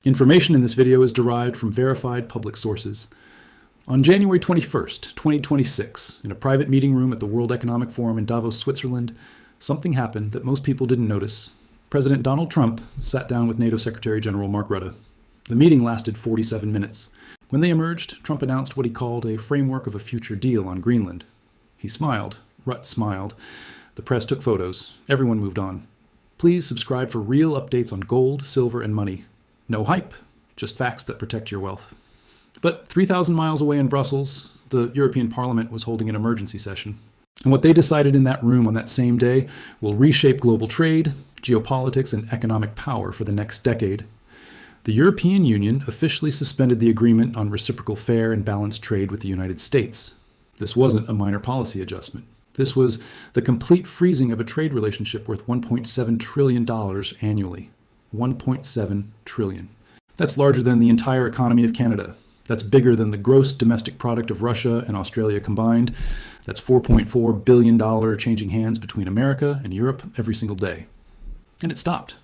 Information in this video is derived from verified public sources. On January 21st, 2026, in a private meeting room at the World Economic Forum in Davos, Switzerland, something happened that most people didn't notice. President Donald Trump sat down with NATO Secretary General Mark Rutte. The meeting lasted 47 minutes. When they emerged, Trump announced what he called a framework of a future deal on Greenland. He smiled. Rutte smiled. The press took photos. Everyone moved on. Please subscribe for real updates on gold, silver, and money. No hype, just facts that protect your wealth. But 3,000 miles away in Brussels, the European Parliament was holding an emergency session. And what they decided in that room on that same day will reshape global trade, geopolitics, and economic power for the next decade. The European Union officially suspended the agreement on reciprocal fair and balanced trade with the United States. This wasn't a minor policy adjustment. This was the complete freezing of a trade relationship worth $1.7 trillion annually. $1.7 trillion. That's larger than the entire economy of Canada. That's bigger than the gross domestic product of Russia and Australia combined. That's $4.4 billion changing hands between America and Europe every single day. And it stopped.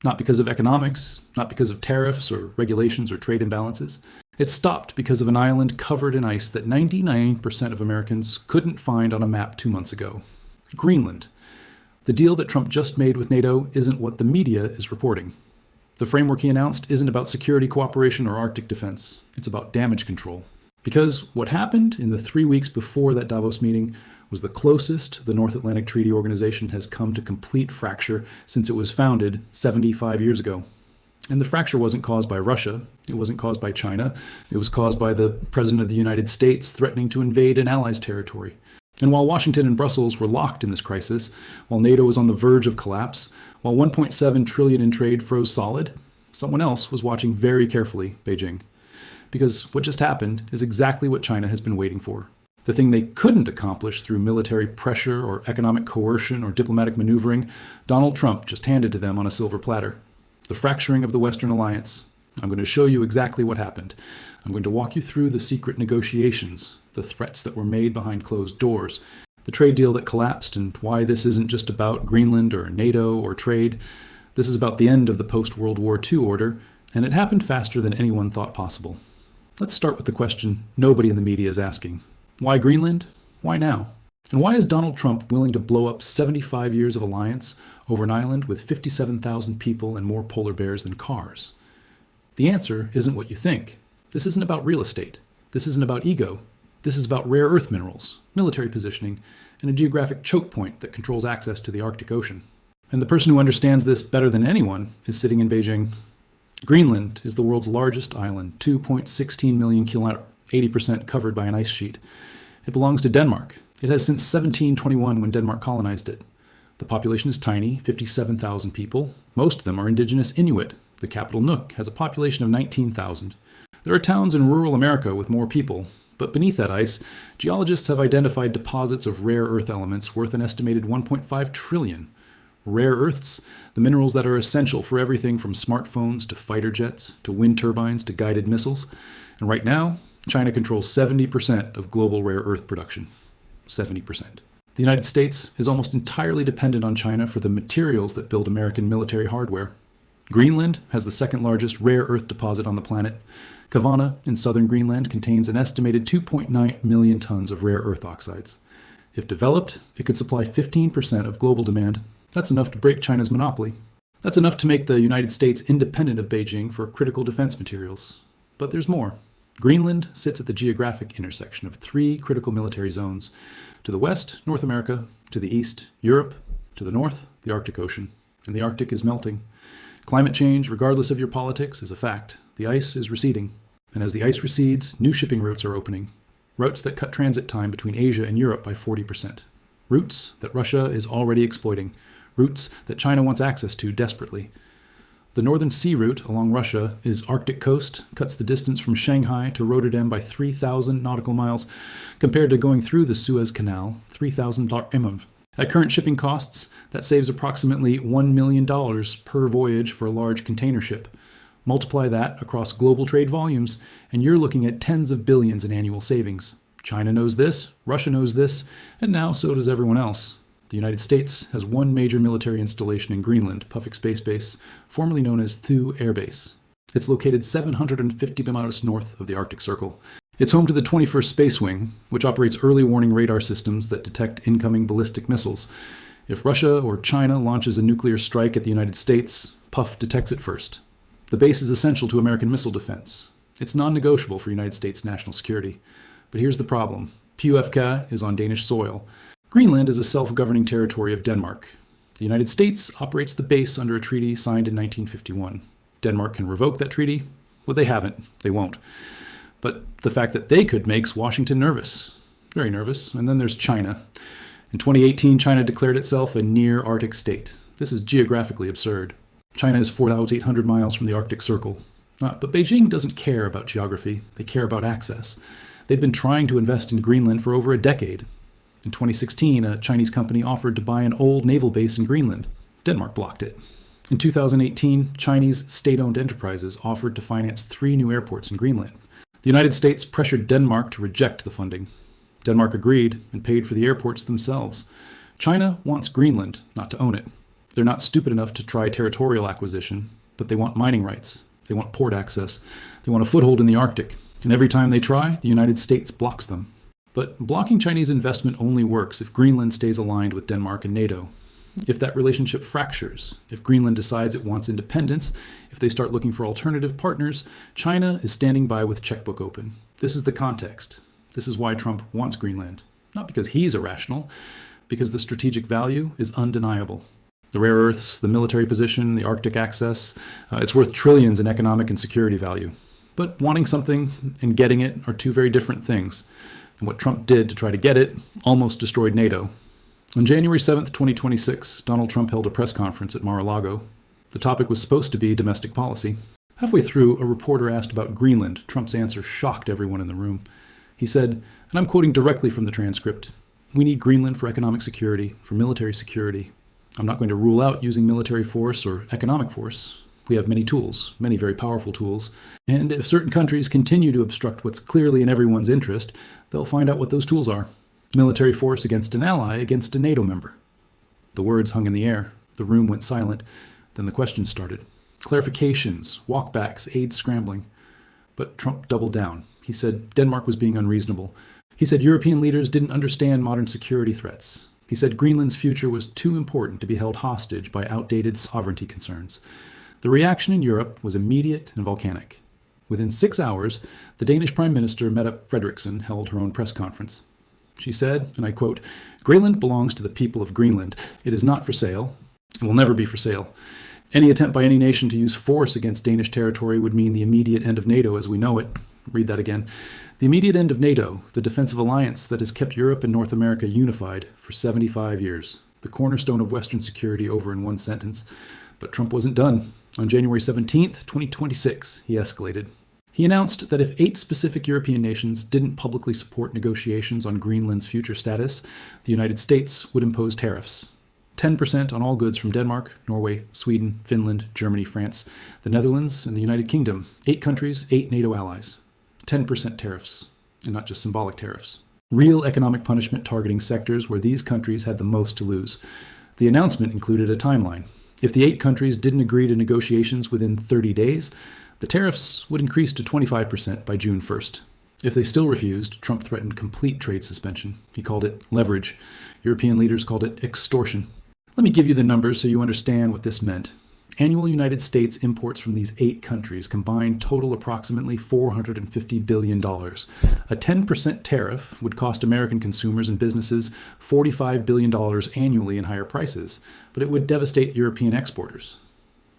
Not because of economics, not because of tariffs or regulations or trade imbalances. It stopped because of an island covered in ice that 99% of Americans couldn't find on a map 2 months ago. Greenland. The deal that Trump just made with NATO isn't what the media is reporting. The framework he announced isn't about security cooperation or Arctic defense. It's about damage control. Because what happened in the 3 weeks before that Davos meeting was the closest the North Atlantic Treaty Organization has come to complete fracture since it was founded 75 years ago. And the fracture wasn't caused by Russia. It wasn't caused by China. It was caused by the President of the United States threatening to invade an ally's territory. And while Washington and Brussels were locked in this crisis, while NATO was on the verge of collapse, while $1.7 trillion in trade froze solid, someone else was watching very carefully Beijing. Because what just happened is exactly what China has been waiting for. The thing they couldn't accomplish through military pressure or economic coercion or diplomatic maneuvering, Donald Trump just handed to them on a silver platter. The fracturing of the Western alliance. I'm going to show you exactly what happened. I'm going to walk you through the secret negotiations, the threats that were made behind closed doors, the trade deal that collapsed, and why this isn't just about Greenland or NATO or trade. This is about the end of the post-World War II order, and it happened faster than anyone thought possible. Let's start with the question nobody in the media is asking. Why Greenland? Why now? And why is Donald Trump willing to blow up 75 years of alliance over an island with 57,000 people and more polar bears than cars? The answer isn't what you think. This isn't about real estate. This isn't about ego. This is about rare earth minerals, military positioning, and a geographic choke point that controls access to the Arctic Ocean. And the person who understands this better than anyone is sitting in Beijing. Greenland is the world's largest island, 2.16 million kilometers, 80% covered by an ice sheet. It belongs to Denmark. It has since 1721 when Denmark colonized it. The population is tiny, 57,000 people. Most of them are indigenous Inuit. The capital Nuuk has a population of 19,000. There are towns in rural America with more people, but beneath that ice, geologists have identified deposits of rare earth elements worth an estimated 1.5 trillion. Rare earths, the minerals that are essential for everything from smartphones to fighter jets to wind turbines to guided missiles. And right now, China controls 70% of global rare earth production. 70%. The United States is almost entirely dependent on China for the materials that build American military hardware. Greenland has the second largest rare earth deposit on the planet. Kavanagh in southern Greenland contains an estimated 2.9 million tons of rare earth oxides. If developed, it could supply 15% of global demand. That's enough to break China's monopoly. That's enough to make the United States independent of Beijing for critical defense materials. But there's more. Greenland sits at the geographic intersection of 3 critical military zones. To the west, North America. To the east, Europe. To the north, the Arctic Ocean. And the Arctic is melting. Climate change, regardless of your politics, is a fact. The ice is receding. And as the ice recedes, new shipping routes are opening. Routes that cut transit time between Asia and Europe by 40%. Routes that Russia is already exploiting. Routes that China wants access to desperately. The Northern Sea Route along Russia is Arctic coast, cuts the distance from Shanghai to Rotterdam by 3,000 nautical miles, compared to going through the Suez Canal, 3,000 mm. At current shipping costs, that saves approximately $1 million per voyage for a large container ship. Multiply that across global trade volumes, and you're looking at tens of billions in annual savings. China knows this, Russia knows this, and now so does everyone else. The United States has one major military installation in Greenland, Pufik Space Base, formerly known as Thule Air Base. It's located 750 miles north of the Arctic Circle. It's home to the 21st Space Wing, which operates early warning radar systems that detect incoming ballistic missiles. If Russia or China launches a nuclear strike at the United States, PUF detects it first. The base is essential to American missile defense. It's non-negotiable for United States national security. But here's the problem. PUFK is on Danish soil. Greenland is a self-governing territory of Denmark. The United States operates the base under a treaty signed in 1951. Denmark can revoke that treaty. Well, they haven't. They won't. But the fact that they could makes Washington nervous. Very nervous. And then there's China. In 2018, China declared itself a near-Arctic state. This is geographically absurd. China is 4,800 miles from the Arctic Circle. But Beijing doesn't care about geography. They care about access. They've been trying to invest in Greenland for over a decade. In 2016, a Chinese company offered to buy an old naval base in Greenland. Denmark blocked it. In 2018, Chinese state-owned enterprises offered to finance 3 new airports in Greenland. The United States pressured Denmark to reject the funding. Denmark agreed and paid for the airports themselves. China wants Greenland, not to own it. They're not stupid enough to try territorial acquisition, but they want mining rights. They want port access. They want a foothold in the Arctic. And every time they try, the United States blocks them. But blocking Chinese investment only works if Greenland stays aligned with Denmark and NATO. If that relationship fractures, if Greenland decides it wants independence, if they start looking for alternative partners, China is standing by with checkbook open. This is the context. This is why Trump wants Greenland. Not because he's irrational, because the strategic value is undeniable. The rare earths, the military position, the Arctic access, it's worth trillions in economic and security value. But wanting something and getting it are two very different things. And what Trump did to try to get it almost destroyed NATO. On January 7th, 2026, Donald Trump held a press conference at Mar-a-Lago. The topic was supposed to be domestic policy. Halfway through, a reporter asked about Greenland. Trump's answer shocked everyone in the room. He said, and I'm quoting directly from the transcript, "We need Greenland for economic security, for military security. I'm not going to rule out using military force or economic force. We have many tools, many very powerful tools. And if certain countries continue to obstruct what's clearly in everyone's interest, they'll find out what those tools are. Military force against an ally, against a NATO member." The words hung in the air. The room went silent. Then the questions started. Clarifications, walkbacks, aides scrambling. But Trump doubled down. He said Denmark was being unreasonable. He said European leaders didn't understand modern security threats. He said Greenland's future was too important to be held hostage by outdated sovereignty concerns. The reaction in Europe was immediate and volcanic. Within 6 hours, the Danish Prime Minister Mette Frederiksen held her own press conference. She said, and I quote, "Greenland belongs to the people of Greenland. It is not for sale. It will never be for sale. Any attempt by any nation to use force against Danish territory would mean the immediate end of NATO as we know it." Read that again. The immediate end of NATO, the defensive alliance that has kept Europe and North America unified for 75 years. The cornerstone of Western security over in one sentence. But Trump wasn't done. On January 17th, 2026, he escalated. He announced that if 8 specific European nations didn't publicly support negotiations on Greenland's future status, the United States would impose tariffs. 10% on all goods from Denmark, Norway, Sweden, Finland, Germany, France, the Netherlands, and the United Kingdom. 8 countries, 8 NATO allies. 10% tariffs, and not just symbolic tariffs. Real economic punishment targeting sectors where these countries had the most to lose. The announcement included a timeline. If the 8 countries didn't agree to negotiations within 30 days, the tariffs would increase to 25% by June 1st. If they still refused, Trump threatened complete trade suspension. He called it leverage. European leaders called it extortion. Let me give you the numbers so you understand what this meant. Annual United States imports from these 8 countries combined total approximately $450 billion. A 10% tariff would cost American consumers and businesses $45 billion annually in higher prices, but it would devastate European exporters.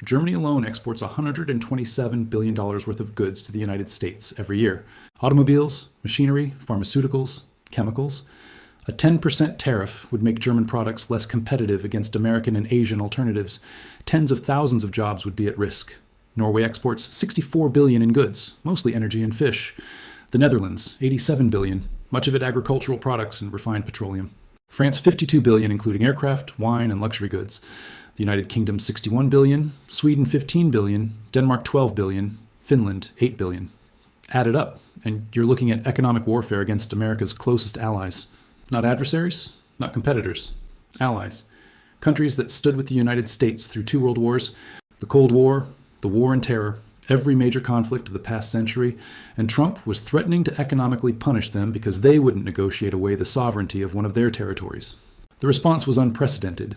Germany alone exports $127 billion worth of goods to the United States every year. Automobiles, machinery, pharmaceuticals, chemicals. A 10% tariff would make German products less competitive against American and Asian alternatives. Tens of thousands of jobs would be at risk. Norway exports $64 billion in goods, mostly energy and fish. The Netherlands, $87 billion, much of it agricultural products and refined petroleum. France, $52 billion, including aircraft, wine, and luxury goods. The United Kingdom, $61 billion, Sweden, $15 billion, Denmark, $12 billion, Finland, $8 billion. Add it up, and you're looking at economic warfare against America's closest allies. Not adversaries, not competitors, allies. Countries that stood with the United States through 2 world wars, the Cold War, the War on Terror, every major conflict of the past century, and Trump was threatening to economically punish them because they wouldn't negotiate away the sovereignty of one of their territories. The response was unprecedented.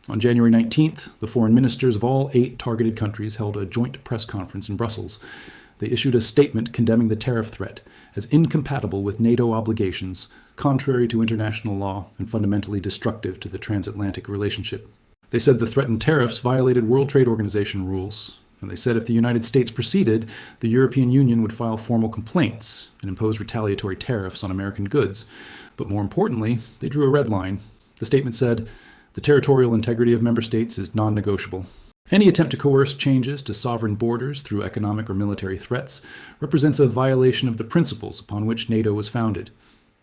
On January 19th, the foreign ministers of all 8 targeted countries held a joint press conference in Brussels. They issued a statement condemning the tariff threat as incompatible with NATO obligations, contrary to international law, and fundamentally destructive to the transatlantic relationship. They said the threatened tariffs violated World Trade Organization rules, and they said if the United States proceeded, the European Union would file formal complaints and impose retaliatory tariffs on American goods. But more importantly, they drew a red line. The statement said, the territorial integrity of member states is non-negotiable. Any attempt to coerce changes to sovereign borders through economic or military threats represents a violation of the principles upon which NATO was founded.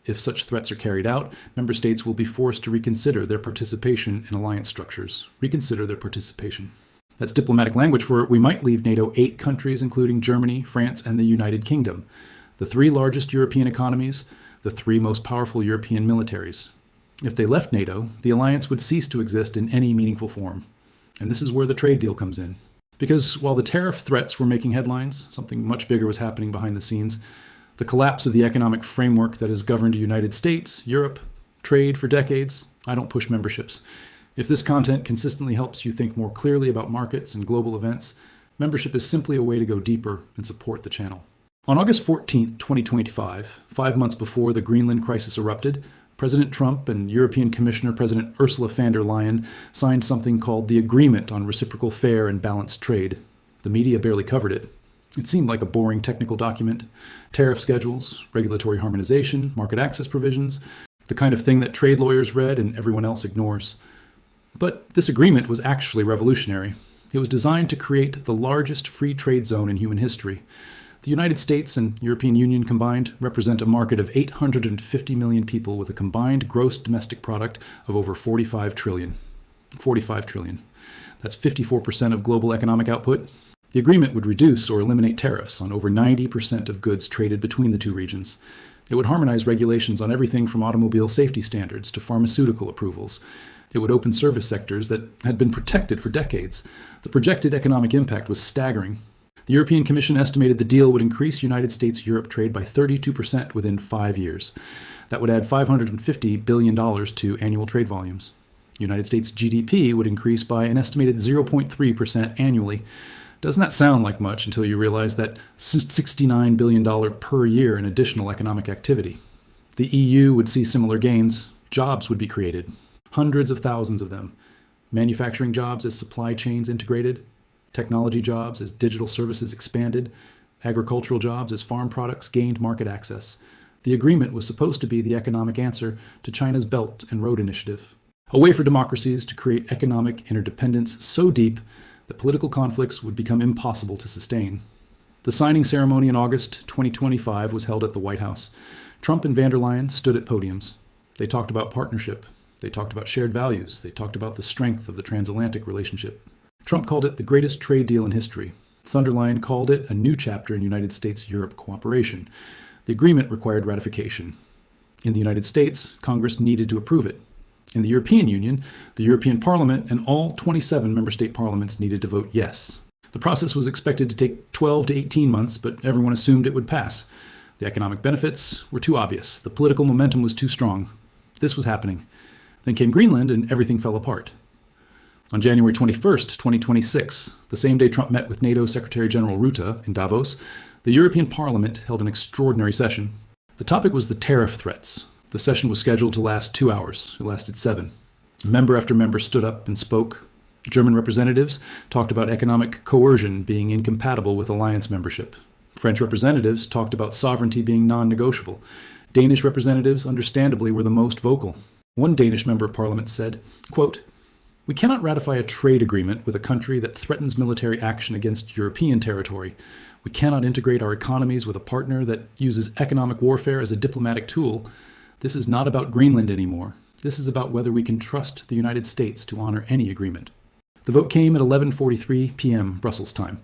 If such threats are carried out, member states will be forced to reconsider their participation in alliance structures. Reconsider their participation. That's diplomatic language for we might leave NATO 8 countries, including Germany, France, and the United Kingdom, the 3 largest European economies, the 3 most powerful European militaries. If they left NATO, the alliance would cease to exist in any meaningful form. And this is where the trade deal comes in. Because while the tariff threats were making headlines, something much bigger was happening behind the scenes. The collapse of the economic framework that has governed the United States, Europe, trade for decades. I don't push memberships. If this content consistently helps you think more clearly about markets and global events, membership is simply a way to go deeper and support the channel. On August 14, 2025, 5 months before the Greenland crisis erupted, President Trump and European Commissioner President Ursula von der Leyen signed something called the Agreement on Reciprocal Fair and Balanced Trade. The media barely covered it. It seemed like a boring technical document. Tariff schedules, regulatory harmonization, market access provisions, the kind of thing that trade lawyers read and everyone else ignores. But this agreement was actually revolutionary. It was designed to create the largest free trade zone in human history. The United States and European Union combined represent a market of 850 million people with a combined gross domestic product of over 45 trillion. 45 trillion. That's 54% of global economic output. The agreement would reduce or eliminate tariffs on over 90% of goods traded between the 2 regions. It would harmonize regulations on everything from automobile safety standards to pharmaceutical approvals. It would open service sectors that had been protected for decades. The projected economic impact was staggering. The European Commission estimated the deal would increase United States-Europe trade by 32% within 5 years. That would add $550 billion to annual trade volumes. United States GDP would increase by an estimated 0.3% annually. Doesn't that sound like much until you realize that $69 billion per year in additional economic activity? The EU would see similar gains. Jobs would be created. Hundreds of thousands of them. Manufacturing jobs as supply chains integrated. Technology jobs as digital services expanded, agricultural jobs as farm products gained market access. The agreement was supposed to be the economic answer to China's Belt and Road Initiative, a way for democracies to create economic interdependence so deep that political conflicts would become impossible to sustain. The signing ceremony in August 2025 was held at the White House. Trump and von der Leyen stood at podiums. They talked about partnership. They talked about shared values. They talked about the strength of the transatlantic relationship. Trump called it the greatest trade deal in history. Von der Leyen called it a new chapter in United States-Europe cooperation. The agreement required ratification. In the United States, Congress needed to approve it. In the European Union, the European Parliament and all 27 member state parliaments needed to vote yes. The process was expected to take 12 to 18 months, but everyone assumed it would pass. The economic benefits were too obvious. The political momentum was too strong. This was happening. Then came Greenland and everything fell apart. On January 21st, 2026, the same day Trump met with NATO Secretary General Rutte in Davos, the European Parliament held an extraordinary session. The topic was the tariff threats. The session was scheduled to last 2 hours. It lasted 7. Member after member stood up and spoke. German representatives talked about economic coercion being incompatible with alliance membership. French representatives talked about sovereignty being non-negotiable. Danish representatives, understandably, were the most vocal. One Danish member of parliament said, quote, "We cannot ratify a trade agreement with a country that threatens military action against European territory. We cannot integrate our economies with a partner that uses economic warfare as a diplomatic tool. This is not about Greenland anymore. This is about whether we can trust the United States to honor any agreement." The vote came at 11:43 p.m. Brussels time.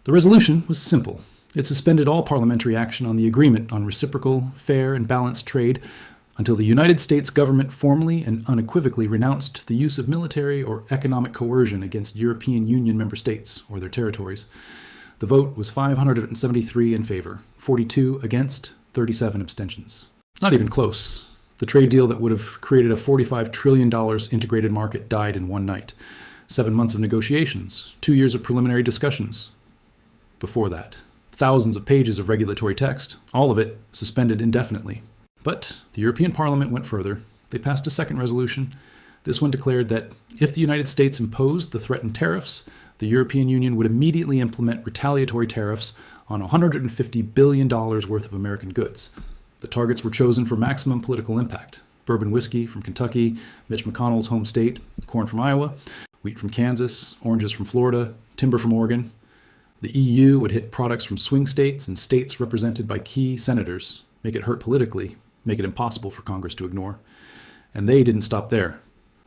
The resolution was simple. It suspended all parliamentary action on the agreement on reciprocal, fair, and balanced trade until the United States government formally and unequivocally renounced the use of military or economic coercion against European Union member states or their territories. The vote was 573 in favor, 42 against, 37 abstentions. Not even close. The trade deal that would have created a $45 trillion integrated market died in one night. 7 months of negotiations, 2 years of preliminary discussions. Before that, thousands of pages of regulatory text, all of it suspended indefinitely. But the European Parliament went further. They passed a second resolution. This one declared that if the United States imposed the threatened tariffs, the European Union would immediately implement retaliatory tariffs on $150 billion worth of American goods. The targets were chosen for maximum political impact. Bourbon whiskey from Kentucky, Mitch McConnell's home state, corn from Iowa, wheat from Kansas, oranges from Florida, timber from Oregon. The EU would hit products from swing states and states represented by key senators, make it hurt politically, make it impossible for Congress to ignore. And they didn't stop there.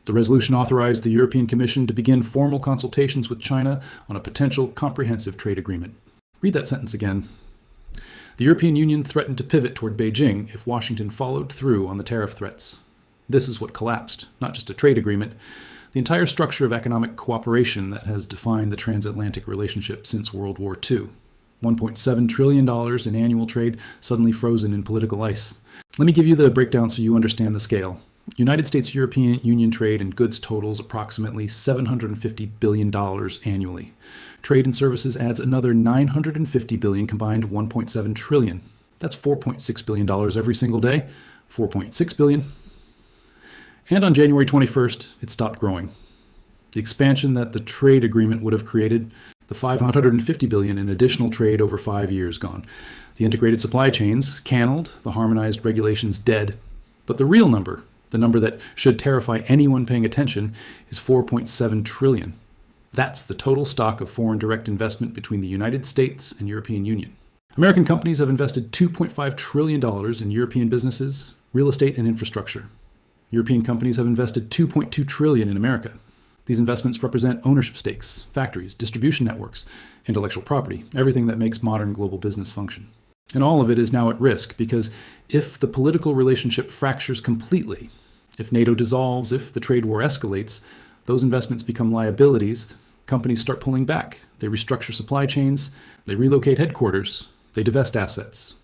The resolution authorized the European Commission to begin formal consultations with China on a potential comprehensive trade agreement. Read that sentence again. The European Union threatened to pivot toward Beijing if Washington followed through on the tariff threats. This is what collapsed, not just a trade agreement, the entire structure of economic cooperation that has defined the transatlantic relationship since World War II. $1.7 trillion in annual trade suddenly frozen in political ice. Let me give you the breakdown so you understand the scale. United States-European Union trade and goods totals approximately $750 billion annually. Trade and services adds another $950 billion, combined $1.7 trillion. That's $4.6 billion every single day, $4.6 billion. And on January 21st, it stopped growing. The expansion that the trade agreement would have created, the $550 billion in additional trade over 5 years gone. The integrated supply chains canneled, the harmonized regulations dead. But the real number, the number that should terrify anyone paying attention, is $4.7 trillion. That's the total stock of foreign direct investment between the United States and European Union. American companies have invested $2.5 trillion in European businesses, real estate, and infrastructure. European companies have invested $2.2 trillion in America. These investments represent ownership stakes, factories, distribution networks, intellectual property, everything that makes modern global business function. And all of it is now at risk because if the political relationship fractures completely, if NATO dissolves, if the trade war escalates, those investments become liabilities. Companies start pulling back. They restructure supply chains. They relocate headquarters. They divest assets.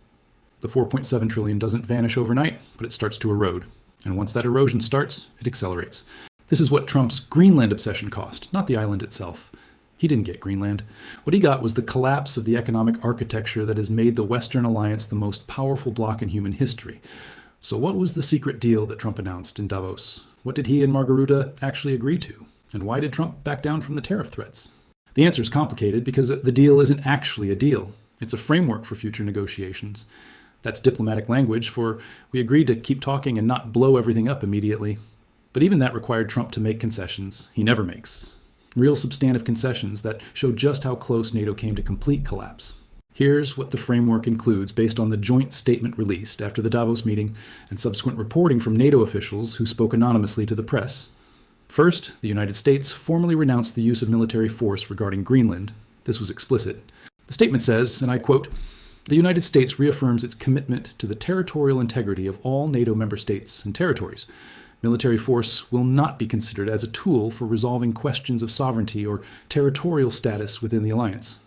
The $4.7 trillion doesn't vanish overnight, but it starts to erode. And once that erosion starts, it accelerates. This is what Trump's Greenland obsession cost, not the island itself. He didn't get Greenland. What he got was the collapse of the economic architecture that has made the Western alliance the most powerful bloc in human history. So what was the secret deal that Trump announced in Davos? What did he and Margarita actually agree to? And why did Trump back down from the tariff threats? The answer is complicated because the deal isn't actually a deal. It's a framework for future negotiations. That's diplomatic language for we agreed to keep talking and not blow everything up immediately. But even that required Trump to make concessions he never makes. Real substantive concessions that show just how close NATO came to complete collapse. Here's what the framework includes based on the joint statement released after the Davos meeting and subsequent reporting from NATO officials who spoke anonymously to the press. First, the United States formally renounced the use of military force regarding Greenland. This was explicit. The statement says, and I quote, "The United States reaffirms its commitment to the territorial integrity of all NATO member states and territories. Military force will not be considered as a tool for resolving questions of sovereignty or territorial status within the alliance."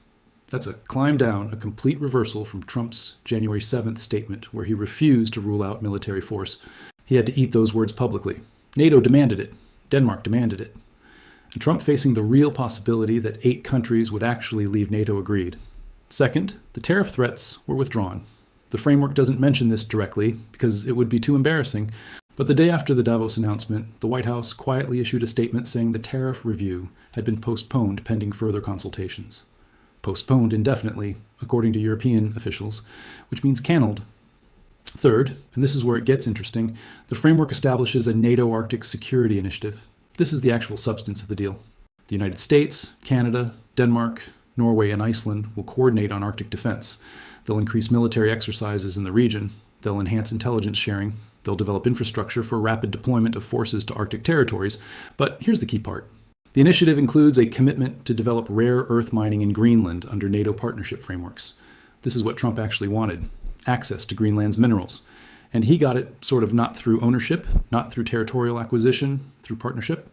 That's a climb down, a complete reversal from Trump's January 7th statement, where he refused to rule out military force. He had to eat those words publicly. NATO demanded it. Denmark demanded it. And Trump, facing the real possibility that 8 countries would actually leave NATO, agreed. Second, the tariff threats were withdrawn. The framework doesn't mention this directly because it would be too embarrassing, but the day after the Davos announcement, the White House quietly issued a statement saying the tariff review had been postponed pending further consultations. Postponed indefinitely, according to European officials, which means canneled. Third, and this is where it gets interesting, the framework establishes a NATO Arctic Security Initiative. This is the actual substance of the deal. The United States, Canada, Denmark, Norway, and Iceland will coordinate on Arctic defense. They'll increase military exercises in the region. They'll enhance intelligence sharing. They'll develop infrastructure for rapid deployment of forces to Arctic territories. But here's the key part. The initiative includes a commitment to develop rare earth mining in Greenland under NATO partnership frameworks. This is what Trump actually wanted, access to Greenland's minerals. And he got it sort of not through ownership, not through territorial acquisition, through partnership.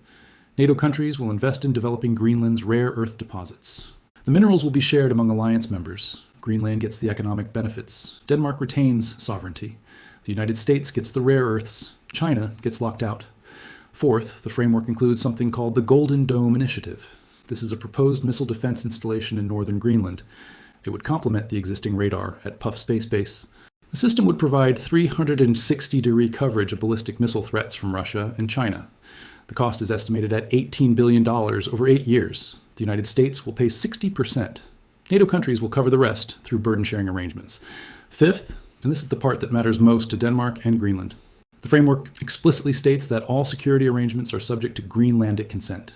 NATO countries will invest in developing Greenland's rare earth deposits. The minerals will be shared among alliance members. Greenland gets the economic benefits. Denmark retains sovereignty. The United States gets the rare earths. China gets locked out. Fourth, the framework includes something called the Golden Dome Initiative. This is a proposed missile defense installation in northern Greenland. It would complement the existing radar at Puff Space Base. The system would provide 360-degree coverage of ballistic missile threats from Russia and China. The cost is estimated at $18 billion over 8 years. The United States will pay 60%. NATO countries will cover the rest through burden-sharing arrangements. Fifth, and this is the part that matters most to Denmark and Greenland, the framework explicitly states that all security arrangements are subject to Greenlandic consent.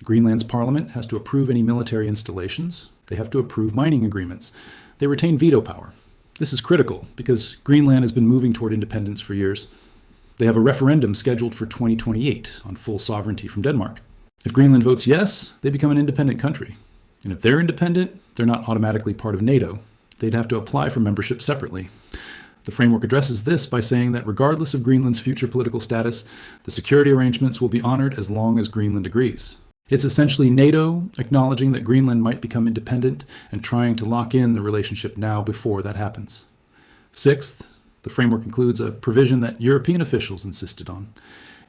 Greenland's parliament has to approve any military installations. They have to approve mining agreements. They retain veto power. This is critical because Greenland has been moving toward independence for years. They have a referendum scheduled for 2028 on full sovereignty from Denmark. If Greenland votes yes, they become an independent country. And if they're independent, they're not automatically part of NATO. They'd have to apply for membership separately. The framework addresses this by saying that regardless of Greenland's future political status, the security arrangements will be honored as long as Greenland agrees. It's essentially NATO acknowledging that Greenland might become independent and trying to lock in the relationship now before that happens. Sixth, the framework includes a provision that European officials insisted on.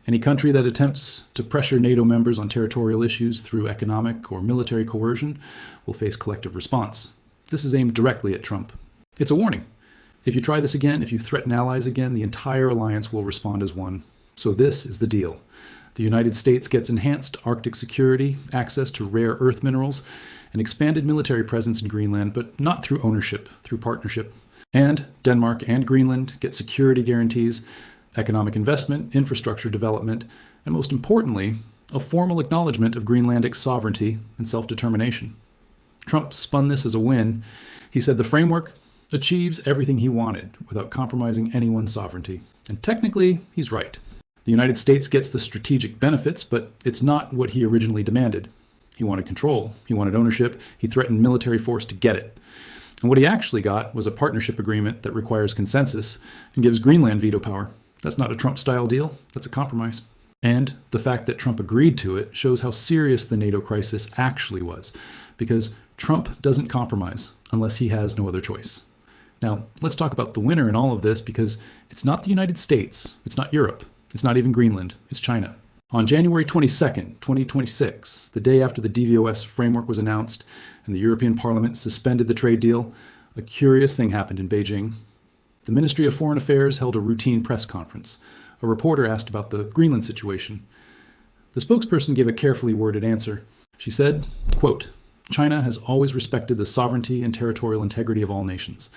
Any country that attempts to pressure NATO members on territorial issues through economic or military coercion will face collective response. This is aimed directly at Trump. It's a warning. If you try this again, if you threaten allies again, the entire alliance will respond as one. So this is the deal. The United States gets enhanced Arctic security, access to rare earth minerals, an expanded military presence in Greenland, but not through ownership, through partnership. And Denmark and Greenland get security guarantees, economic investment, infrastructure development, and most importantly, a formal acknowledgement of Greenlandic sovereignty and self-determination. Trump spun this as a win. He said the framework achieves everything he wanted without compromising anyone's sovereignty. And technically, he's right. The United States gets the strategic benefits, but it's not what he originally demanded. He wanted control. He wanted ownership. He threatened military force to get it. And what he actually got was a partnership agreement that requires consensus and gives Greenland veto power. That's not a Trump-style deal. That's a compromise. And the fact that Trump agreed to it shows how serious the NATO crisis actually was, because Trump doesn't compromise unless he has no other choice. Now, let's talk about the winner in all of this, because it's not the United States, it's not Europe, it's not even Greenland, it's China. On January 22nd, 2026, the day after the DVOS framework was announced and the European Parliament suspended the trade deal, a curious thing happened in Beijing. The Ministry of Foreign Affairs held a routine press conference. A reporter asked about the Greenland situation. The spokesperson gave a carefully worded answer. She said, quote, "China has always respected the sovereignty and territorial integrity of all nations.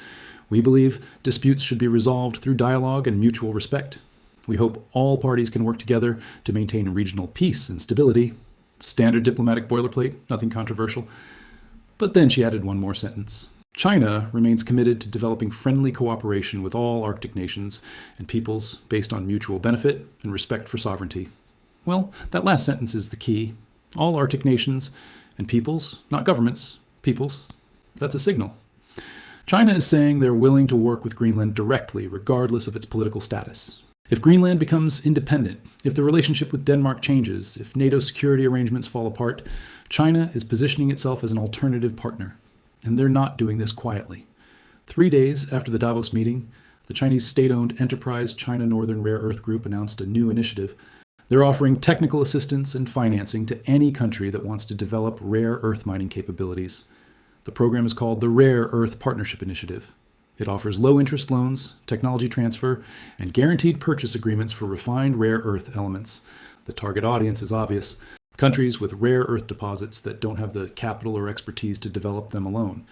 We believe disputes should be resolved through dialogue and mutual respect. We hope all parties can work together to maintain regional peace and stability." Standard diplomatic boilerplate, nothing controversial. But then she added one more sentence. China remains committed to developing friendly cooperation with all Arctic nations and peoples based on mutual benefit and respect for sovereignty. Well, that last sentence is the key. All Arctic nations and peoples, not governments, peoples. That's a signal. China is saying they're willing to work with Greenland directly, regardless of its political status. If Greenland becomes independent, if the relationship with Denmark changes, if NATO security arrangements fall apart, China is positioning itself as an alternative partner. And they're not doing this quietly. 3 days after the Davos meeting, the Chinese state-owned enterprise China Northern Rare Earth Group announced a new initiative. They're offering technical assistance and financing to any country that wants to develop rare earth mining capabilities. The program is called the Rare Earth Partnership Initiative. It offers low-interest loans, technology transfer, and guaranteed purchase agreements for refined rare earth elements. The target audience is obvious. Countries with rare earth deposits that don't have the capital or expertise to develop them alone.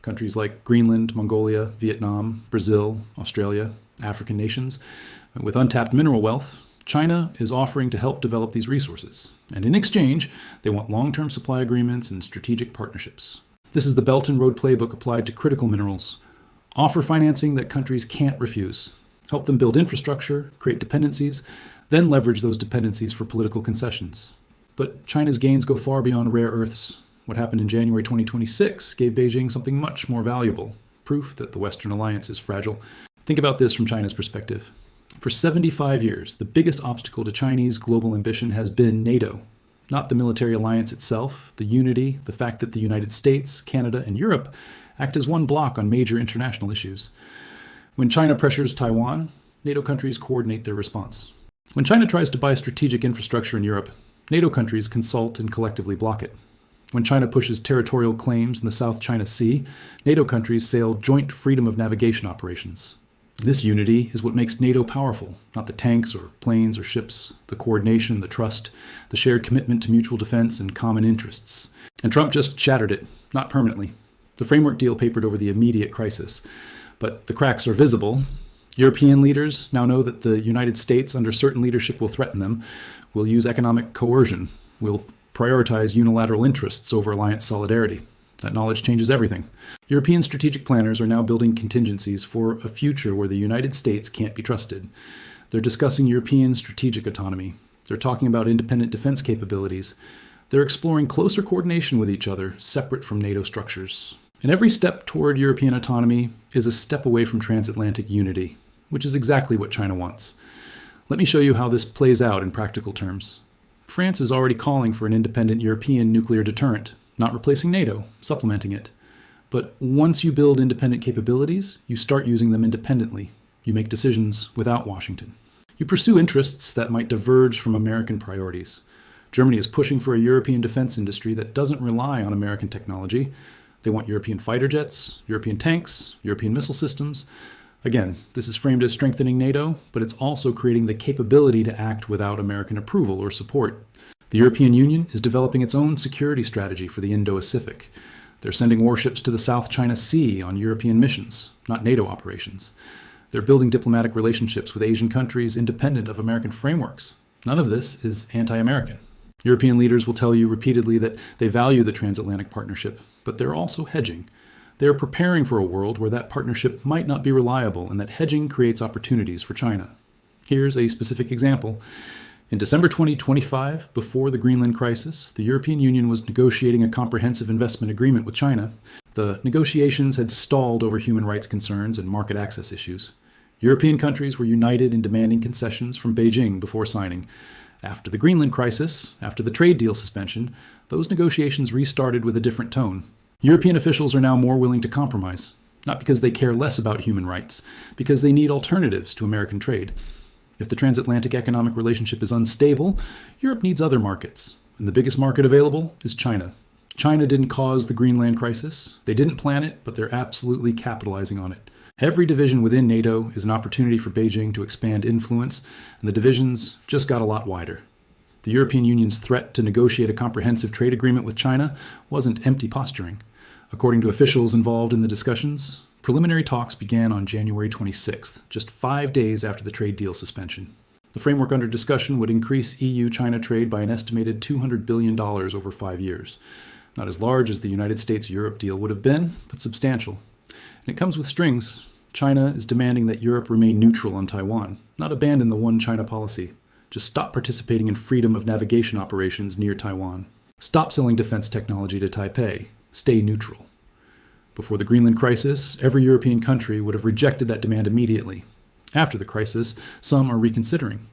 Countries like Greenland, Mongolia, Vietnam, Brazil, Australia, African nations. With untapped mineral wealth, China is offering to help develop these resources. And in exchange, they want long-term supply agreements and strategic partnerships. This is the Belt and Road playbook applied to critical minerals. Offer financing that countries can't refuse. Help them build infrastructure, create dependencies, then leverage those dependencies for political concessions. But China's gains go far beyond rare earths. What happened in January 2026 gave Beijing something much more valuable, proof that the Western alliance is fragile. Think about this from China's perspective. For 75 years, the biggest obstacle to Chinese global ambition has been NATO. not the military alliance itself, the unity, the fact that the United States, Canada, and Europe act as one bloc on major international issues. When China pressures Taiwan, NATO countries coordinate their response. When China tries to buy strategic infrastructure in Europe, NATO countries consult and collectively block it. When China pushes territorial claims in the South China Sea, NATO countries sail joint freedom of navigation operations. This unity is what makes NATO powerful, not the tanks or planes or ships, the coordination, the trust, the shared commitment to mutual defense and common interests. And Trump just shattered it, not permanently. The framework deal papered over the immediate crisis. But the cracks are visible. European leaders now know that the United States, under certain leadership, will threaten them, will use economic coercion, will prioritize unilateral interests over alliance solidarity. That knowledge changes everything. European strategic planners are now building contingencies for a future where the United States can't be trusted. They're discussing European strategic autonomy. They're talking about independent defense capabilities. They're exploring closer coordination with each other, separate from NATO structures. And every step toward European autonomy is a step away from transatlantic unity, which is exactly what China wants. Let me show you how this plays out in practical terms. France is already calling for an independent European nuclear deterrent, not replacing NATO, supplementing it. But once you build independent capabilities, you start using them independently. You make decisions without Washington. You pursue interests that might diverge from American priorities. Germany is pushing for a European defense industry that doesn't rely on American technology. They want European fighter jets, European tanks, European missile systems. Again, this is framed as strengthening NATO, but it's also creating the capability to act without American approval or support. The European Union is developing its own security strategy for the Indo-Pacific. They're sending warships to the South China Sea on European missions, not NATO operations. They're building diplomatic relationships with Asian countries independent of American frameworks. None of this is anti-American. European leaders will tell you repeatedly that they value the transatlantic partnership, but they're also hedging. They're preparing for a world where that partnership might not be reliable and that hedging creates opportunities for China. Here's a specific example. In December 2025, before the Greenland crisis, the European Union was negotiating a comprehensive investment agreement with China. The negotiations had stalled over human rights concerns and market access issues. European countries were united in demanding concessions from Beijing before signing. After the Greenland crisis, after the trade deal suspension, those negotiations restarted with a different tone. European officials are now more willing to compromise, not because they care less about human rights, because they need alternatives to American trade. If the transatlantic economic relationship is unstable, Europe needs other markets, and the biggest market available is China. China didn't cause the Greenland crisis. They didn't plan it, but they're absolutely capitalizing on it. Every division within NATO is an opportunity for Beijing to expand influence, and the divisions just got a lot wider. The European Union's threat to negotiate a comprehensive trade agreement with China wasn't empty posturing. According to officials involved in the discussions, preliminary talks began on January 26th, just 5 days after the trade deal suspension. The framework under discussion would increase EU-China trade by an estimated $200 billion over 5 years. Not as large as the United States-Europe deal would have been, but substantial. And it comes with strings. China is demanding that Europe remain neutral on Taiwan, not abandon the one China policy. Just stop participating in freedom of navigation operations near Taiwan. Stop selling defense technology to Taipei. Stay neutral. Before the Greenland crisis, every European country would have rejected that demand immediately. After the crisis, some are reconsidering.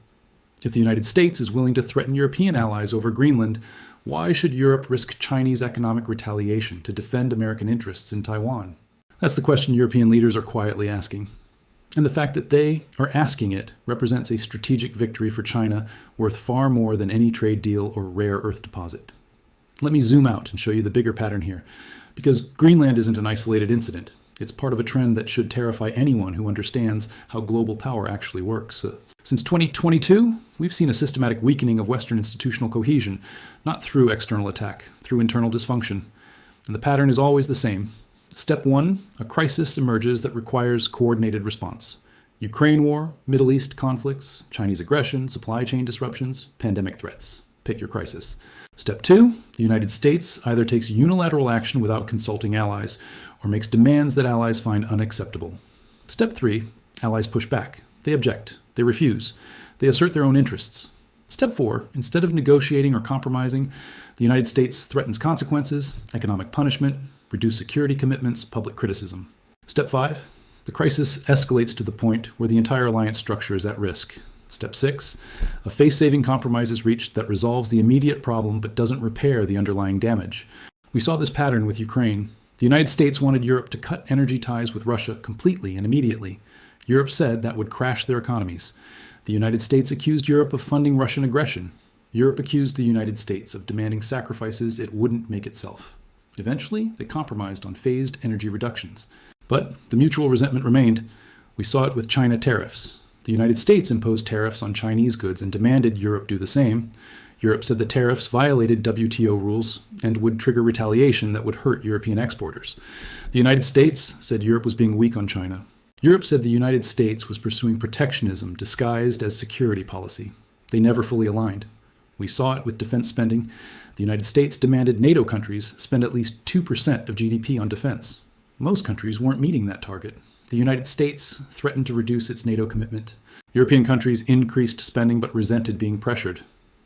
If the United States is willing to threaten European allies over Greenland, why should Europe risk Chinese economic retaliation to defend American interests in Taiwan? That's the question European leaders are quietly asking. And the fact that they are asking it represents a strategic victory for China worth far more than any trade deal or rare earth deposit. Let me zoom out and show you the bigger pattern here. Because Greenland isn't an isolated incident. It's part of a trend that should terrify anyone who understands how global power actually works. Since 2022, we've seen a systematic weakening of Western institutional cohesion, not through external attack, through internal dysfunction. And the pattern is always the same. Step 1, a crisis emerges that requires coordinated response. Ukraine war, Middle East conflicts, Chinese aggression, supply chain disruptions, pandemic threats. Pick your crisis. Step 2, the United States either takes unilateral action without consulting allies or makes demands that allies find unacceptable. Step 3, allies push back. They object. They refuse. They assert their own interests. Step 4, instead of negotiating or compromising, the United States threatens consequences, economic punishment, reduced security commitments, public criticism. Step 5, the crisis escalates to the point where the entire alliance structure is at risk. Step 6. A face-saving compromise is reached that resolves the immediate problem but doesn't repair the underlying damage. We saw this pattern with Ukraine. The United States wanted Europe to cut energy ties with Russia completely and immediately. Europe said that would crash their economies. The United States accused Europe of funding Russian aggression. Europe accused the United States of demanding sacrifices it wouldn't make itself. Eventually, they compromised on phased energy reductions. But the mutual resentment remained. We saw it with China tariffs. The United States imposed tariffs on Chinese goods and demanded Europe do the same. Europe said the tariffs violated WTO rules and would trigger retaliation that would hurt European exporters. The United States said Europe was being weak on China. Europe said the United States was pursuing protectionism disguised as security policy. They never fully aligned. We saw it with defense spending. The United States demanded NATO countries spend at least 2% of GDP on defense. Most countries weren't meeting that target. The United States threatened to reduce its NATO commitment. European countries increased spending but resented being pressured.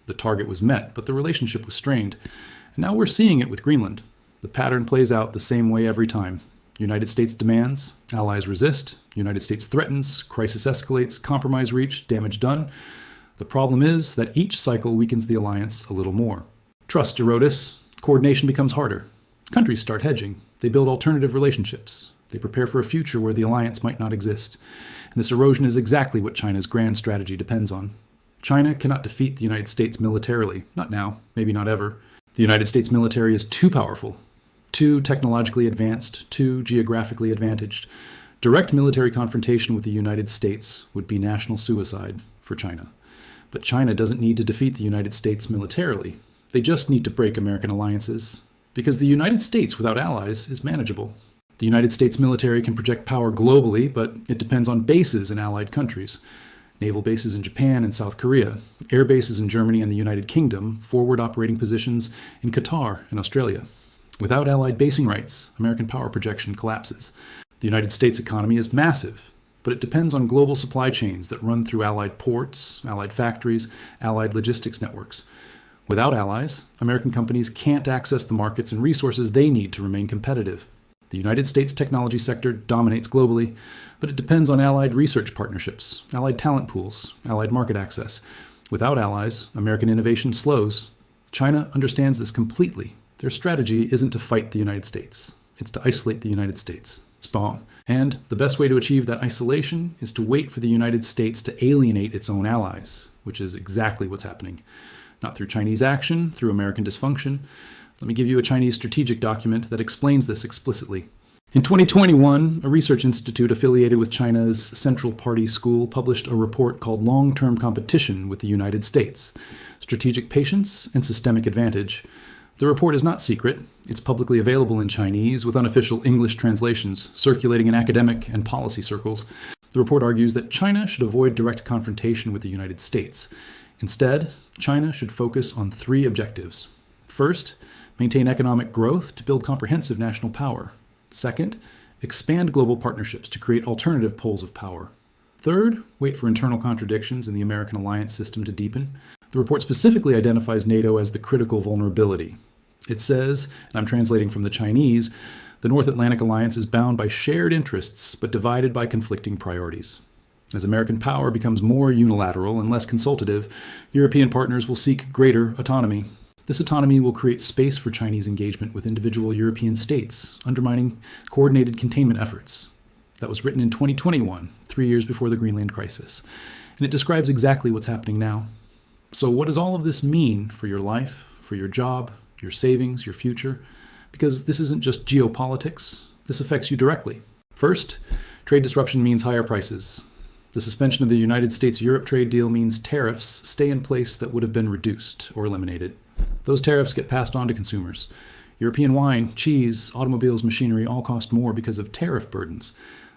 The target was met, but the relationship was strained. And now we're seeing it with Greenland. The pattern plays out the same way every time. United States demands, allies resist, United States threatens, crisis escalates, compromise reached, damage done. The problem is that each cycle weakens the alliance a little more. Trust erodes, coordination becomes harder. Countries start hedging. They build alternative relationships. They prepare for a future where the alliance might not exist. And this erosion is exactly what China's grand strategy depends on. China cannot defeat the United States militarily. Not now, maybe not ever. The United States military is too powerful, too technologically advanced, too geographically advantaged. Direct military confrontation with the United States would be national suicide for China. But China doesn't need to defeat the United States militarily. They just need to break American alliances. Because the United States without allies is manageable. The United States military can project power globally, but it depends on bases in allied countries. Naval bases in Japan and South Korea, air bases in Germany and the United Kingdom, forward operating positions in Qatar and Australia. Without allied basing rights, American power projection collapses. The United States economy is massive, but it depends on global supply chains that run through allied ports, allied factories, allied logistics networks. Without allies, American companies can't access the markets and resources they need to remain competitive. The United States technology sector dominates globally, but it depends on allied research partnerships, allied talent pools, allied market access. Without allies, American innovation slows. China understands this completely. Their strategy isn't to fight the United States. It's to isolate the United States. Spawn. And the best way to achieve that isolation is to wait for the United States to alienate its own allies, which is exactly what's happening. Not through Chinese action, through American dysfunction. Let me give you a Chinese strategic document that explains this explicitly. In 2021, a research institute affiliated with China's Central Party School published a report called Long-Term Competition with the United States, Strategic Patience and Systemic Advantage. The report is not secret. It's publicly available in Chinese with unofficial English translations circulating in academic and policy circles. The report argues that China should avoid direct confrontation with the United States. Instead, China should focus on 3 objectives. First, maintain economic growth to build comprehensive national power. Second, expand global partnerships to create alternative poles of power. Third, wait for internal contradictions in the American alliance system to deepen. The report specifically identifies NATO as the critical vulnerability. It says, and I'm translating from the Chinese, the North Atlantic Alliance is bound by shared interests, but divided by conflicting priorities. As American power becomes more unilateral and less consultative, European partners will seek greater autonomy. This autonomy will create space for Chinese engagement with individual European states, undermining coordinated containment efforts. That was written in 2021, 3 years before the Greenland crisis. And it describes exactly what's happening now. So what does all of this mean for your life, for your job, your savings, your future? Because this isn't just geopolitics. This affects you directly. First, trade disruption means higher prices. The suspension of the United States-Europe trade deal means tariffs stay in place that would have been reduced or eliminated. Those tariffs get passed on to consumers. European wine, cheese, automobiles, machinery all cost more because of tariff burdens.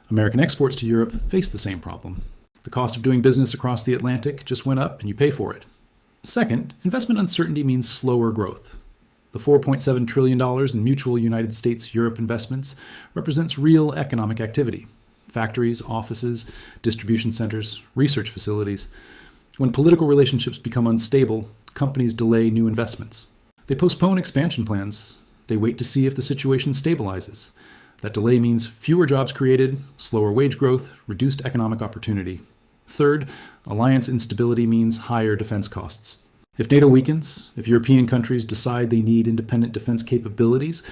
American exports to Europe face the same problem. The cost of doing business across the Atlantic just went up and you pay for it. Second, investment uncertainty means slower growth. The $4.7 trillion in mutual United States-Europe investments represents real economic activity. Factories, offices, distribution centers, research facilities. When political relationships become unstable, companies delay new investments. They postpone expansion plans. They wait to see if the situation stabilizes. That delay means fewer jobs created, slower wage growth, reduced economic opportunity. Third, alliance instability means higher defense costs. If NATO weakens, if European countries decide they need independent defense capabilities,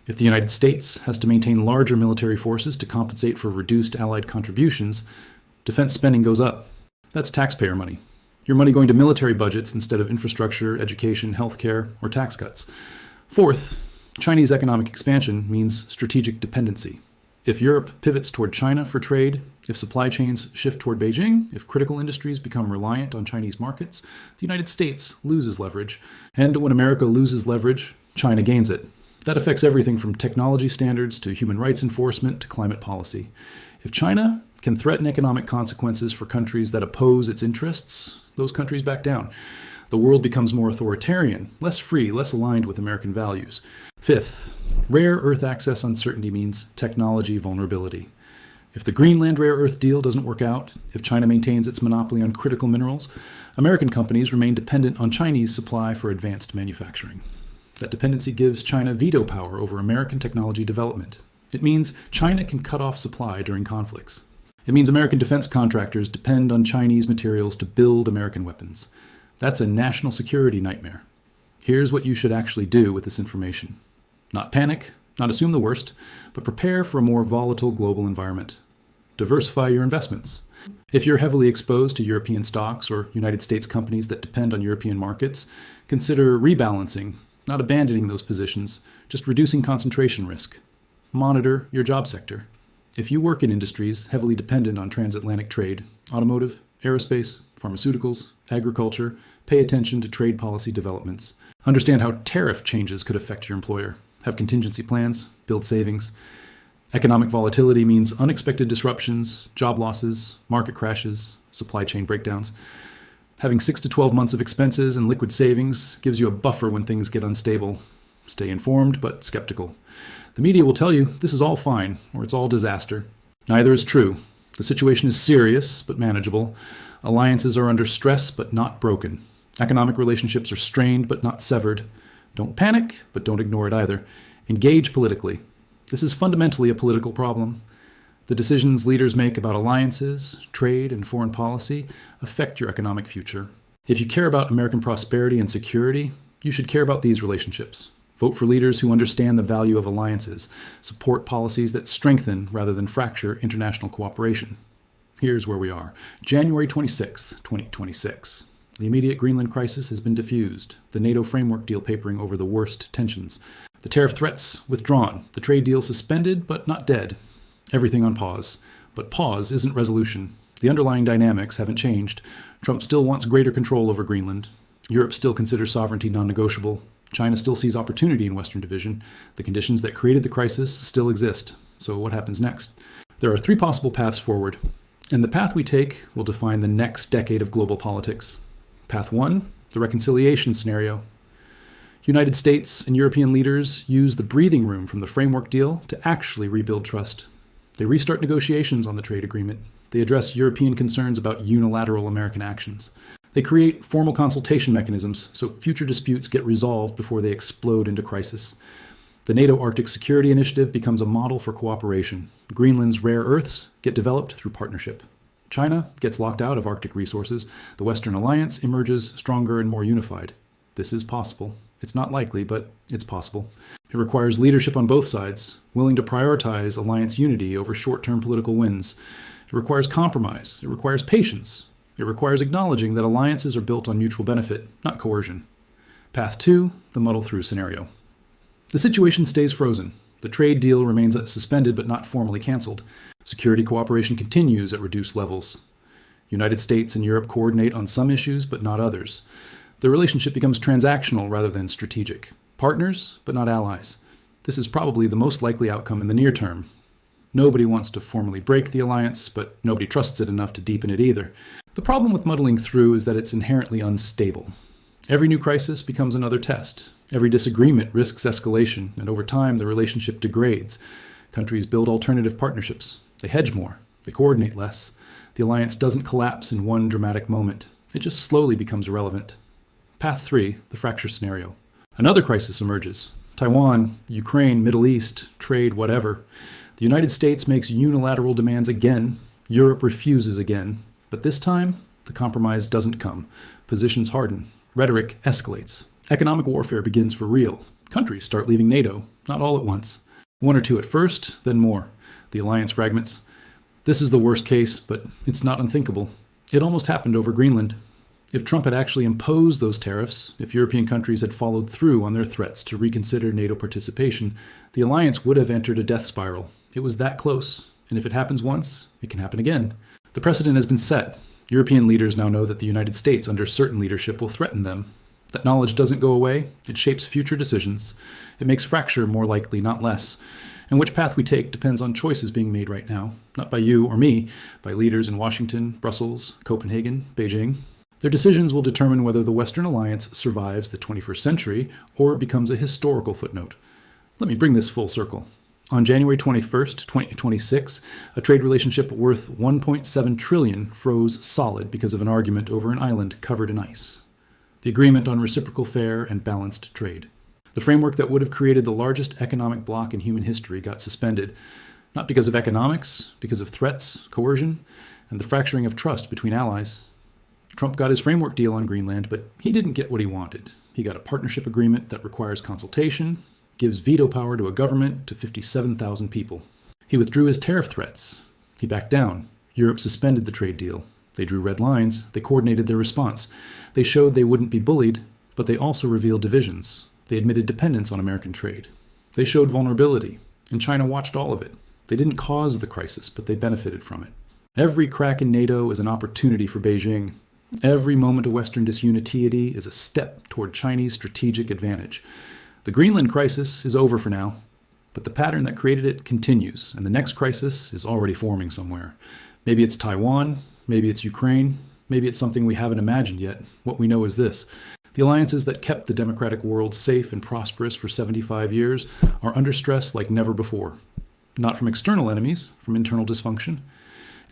if the United States has to maintain larger military forces to compensate for reduced Allied contributions, defense spending goes up. That's taxpayer money. Your money going to military budgets instead of infrastructure, education, healthcare, or tax cuts. Fourth, Chinese economic expansion means strategic dependency. If Europe pivots toward China for trade, if supply chains shift toward Beijing, if critical industries become reliant on Chinese markets, the United States loses leverage. And when America loses leverage, China gains it. That affects everything from technology standards to human rights enforcement to climate policy. If China can threaten economic consequences for countries that oppose its interests, those countries back down. The world becomes more authoritarian, less free, less aligned with American values. Fifth, rare earth access uncertainty means technology vulnerability. If the Greenland rare earth deal doesn't work out, if China maintains its monopoly on critical minerals, American companies remain dependent on Chinese supply for advanced manufacturing. That dependency gives China veto power over American technology development. It means China can cut off supply during conflicts. It means American defense contractors depend on Chinese materials to build American weapons. That's a national security nightmare. Here's what you should actually do with this information. Not panic, not assume the worst, but prepare for a more volatile global environment. Diversify your investments. If you're heavily exposed to European stocks or United States companies that depend on European markets, consider rebalancing, not abandoning those positions, just reducing concentration risk. Monitor your job sector. If you work in industries heavily dependent on transatlantic trade, automotive, aerospace, pharmaceuticals, agriculture, pay attention to trade policy developments. Understand how tariff changes could affect your employer. Have contingency plans, build savings. Economic volatility means unexpected disruptions, job losses, market crashes, supply chain breakdowns. Having 6 to 12 months of expenses and liquid savings gives you a buffer when things get unstable. Stay informed, but skeptical. The media will tell you this is all fine, or it's all disaster. Neither is true. The situation is serious, but manageable. Alliances are under stress, but not broken. Economic relationships are strained, but not severed. Don't panic, but don't ignore it either. Engage politically. This is fundamentally a political problem. The decisions leaders make about alliances, trade, and foreign policy affect your economic future. If you care about American prosperity and security, you should care about these relationships. Vote for leaders who understand the value of alliances. Support policies that strengthen rather than fracture international cooperation. Here's where we are. January 26, 2026. The immediate Greenland crisis has been diffused. The NATO framework deal papering over the worst tensions. The tariff threats withdrawn. The trade deal suspended, but not dead. Everything on pause. But pause isn't resolution. The underlying dynamics haven't changed. Trump still wants greater control over Greenland. Europe still considers sovereignty non-negotiable. China still sees opportunity in Western division. The conditions that created the crisis still exist. So what happens next? There are 3 possible paths forward, and the path we take will define the next decade of global politics. Path 1, the reconciliation scenario. United States and European leaders use the breathing room from the framework deal to actually rebuild trust. They restart negotiations on the trade agreement. They address European concerns about unilateral American actions. They create formal consultation mechanisms so future disputes get resolved before they explode into crisis. The NATO Arctic Security Initiative becomes a model for cooperation. Greenland's rare earths get developed through partnership. China gets locked out of Arctic resources. The Western Alliance emerges stronger and more unified. This is possible. It's not likely, but it's possible. It requires leadership on both sides, willing to prioritize alliance unity over short-term political wins. It requires compromise. It requires patience. It requires acknowledging that alliances are built on mutual benefit, not coercion. Path 2, the muddle-through scenario. The situation stays frozen. The trade deal remains suspended but not formally canceled. Security cooperation continues at reduced levels. United States and Europe coordinate on some issues but not others. The relationship becomes transactional rather than strategic. Partners, but not allies. This is probably the most likely outcome in the near term. Nobody wants to formally break the alliance, but nobody trusts it enough to deepen it either. The problem with muddling through is that it's inherently unstable. Every new crisis becomes another test. Every disagreement risks escalation, and over time the relationship degrades. Countries build alternative partnerships. They hedge more. They coordinate less. The alliance doesn't collapse in one dramatic moment. It just slowly becomes irrelevant. Path 3, the fracture scenario. Another crisis emerges. Taiwan, Ukraine, Middle East, trade, whatever. The United States makes unilateral demands again. Europe refuses again. But this time, the compromise doesn't come. Positions harden. Rhetoric escalates. Economic warfare begins for real. Countries start leaving NATO, not all at once. One or two at first, then more. The alliance fragments. This is the worst case, but it's not unthinkable. It almost happened over Greenland. If Trump had actually imposed those tariffs, if European countries had followed through on their threats to reconsider NATO participation, the alliance would have entered a death spiral. It was that close, and if it happens once, it can happen again. The precedent has been set. European leaders now know that the United States, under certain leadership, will threaten them. That knowledge doesn't go away. It shapes future decisions. It makes fracture more likely, not less. And which path we take depends on choices being made right now, not by you or me, by leaders in Washington, Brussels, Copenhagen, Beijing. Their decisions will determine whether the Western alliance survives the 21st century or becomes a historical footnote. Let me bring this full circle. On January 21st, 2026, a trade relationship worth $1.7 trillion froze solid because of an argument over an island covered in ice. The agreement on reciprocal, fair, and balanced trade. The framework that would have created the largest economic bloc in human history got suspended, not because of economics, because of threats, coercion, and the fracturing of trust between allies. Trump got his framework deal on Greenland, but he didn't get what he wanted. He got a partnership agreement that requires consultation, gives veto power to a government to 57,000 people. He withdrew his tariff threats. He backed down. Europe suspended the trade deal. They drew red lines. They coordinated their response. They showed they wouldn't be bullied, but they also revealed divisions. They admitted dependence on American trade. They showed vulnerability, and China watched all of it. They didn't cause the crisis, but they benefited from it. Every crack in NATO is an opportunity for Beijing. Every moment of Western disunity is a step toward Chinese strategic advantage. The Greenland crisis is over for now, but the pattern that created it continues, and the next crisis is already forming somewhere. Maybe it's Taiwan, maybe it's Ukraine, maybe it's something we haven't imagined yet. What we know is this. The alliances that kept the democratic world safe and prosperous for 75 years are under stress like never before. Not from external enemies, from internal dysfunction.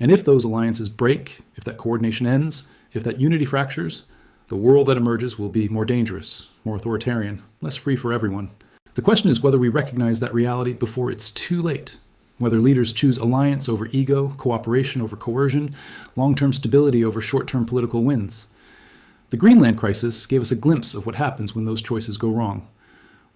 And if those alliances break, if that coordination ends, if that unity fractures, the world that emerges will be more dangerous, more authoritarian, less free for everyone. The question is whether we recognize that reality before it's too late. Whether leaders choose alliance over ego, cooperation over coercion, long-term stability over short-term political wins. The Greenland crisis gave us a glimpse of what happens when those choices go wrong.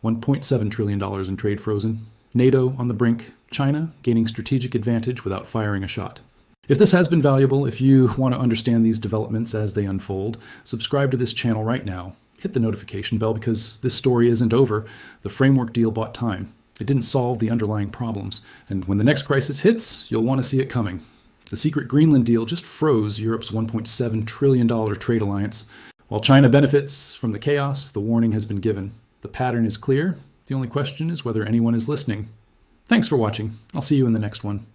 $1.7 trillion in trade frozen, NATO on the brink, China gaining strategic advantage without firing a shot. If this has been valuable, if you want to understand these developments as they unfold, subscribe to this channel right now. Hit the notification bell because this story isn't over. The framework deal bought time. It didn't solve the underlying problems. And when the next crisis hits, you'll want to see it coming. The secret Greenland deal just froze Europe's $1.7 trillion trade alliance. While China benefits from the chaos, the warning has been given. The pattern is clear. The only question is whether anyone is listening. Thanks for watching. I'll see you in the next one.